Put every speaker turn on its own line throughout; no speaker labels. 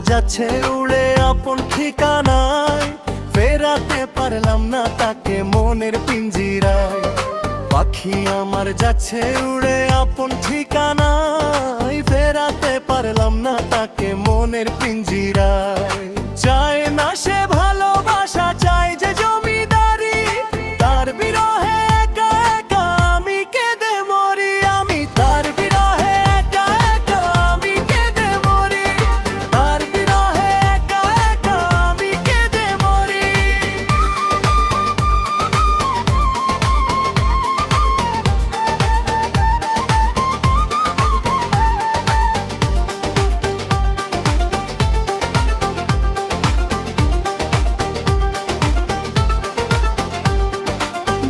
যাচ্ছে উড়ে আপন ঠিকানায়, ফেরাতে পারলাম না তাকে মনের পিঞ্জিরায়। পাখি আমার যাচ্ছে উড়ে আপন ঠিকানায়, ফেরাতে পারলাম না তাকে মনের পিঞ্জিরায়। চায় না সে ভালোবাসা, চাই যে জমিদারি, তার বিরহে একা একা আমি কেঁদে মরি। আমি তার বিরহে একা একা আমি কেঁদে মরি, তার বিরহে একা একা আমি কেঁদে মরি।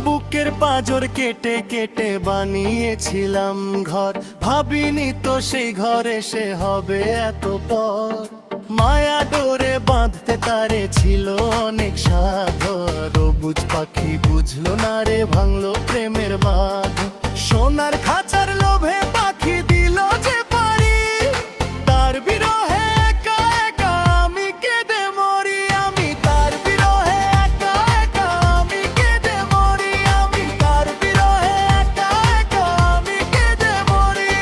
বুকের পাঁজর কেটে কেটে বানিয়েছিলাম ঘর, ভাবিনি তো সেই ঘরে সে হবে এত পর। মায়া ডোরে বাঁধতে তারে ছিল অনেক সাধর, বুঝ পাখি বুঝলো না রে, ভাঙলো প্রেমের বাঁধ। সোনার খাঁচার লোভে পাখি দিল যে পারি, তার বিরহে একা একা আমি কেঁদে মরি। আমি তার বিরহে একা একা আমি কেঁদে মরি, আমি তার বিরহে একা একা আমি কেঁদে মরি।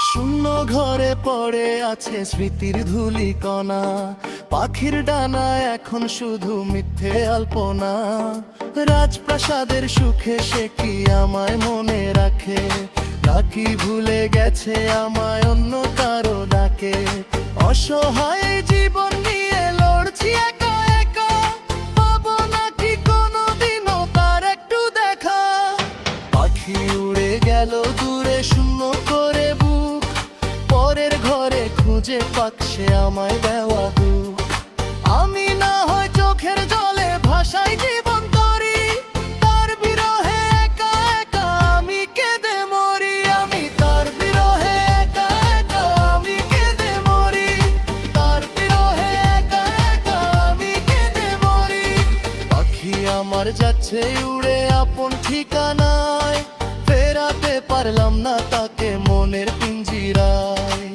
শূন্য ঘরে পড়ে আছে স্মৃতির ধূলিকণা, পাখির ডানা এখন শুধু মিথ্যে আলপনা। রাজপ্রাসাদের সুখে সে কি আমায় মনে রাখে, নাকি ভুলে গেছে আমায় অন্য কারো ডাকে। অসহায় জীবন নিয়ে লড়ছি একা একা, পাবো নাকি কোনোদিনও তার একটু দেখা। পাখি উড়ে গেল দূরে শূন্য করে বুক, পরের ঘরে খুঁজে পাক সে আমায় দেওয়া দুঃখ। আমি না হয় চোখের জলে ভাসাই জীবন তরি, তার বিরহে একা একা আমি কেঁদে মরি। আমি তার বিরহে একা একা আমি কেঁদে মরি, তার বিরহে একা একা আমি কেঁদে মরি। পাখি আমার যাচ্ছে উড়ে আপন ঠিকানায়, ফেরাতে পারলাম না তাকে মনের পিঞ্জিরায়।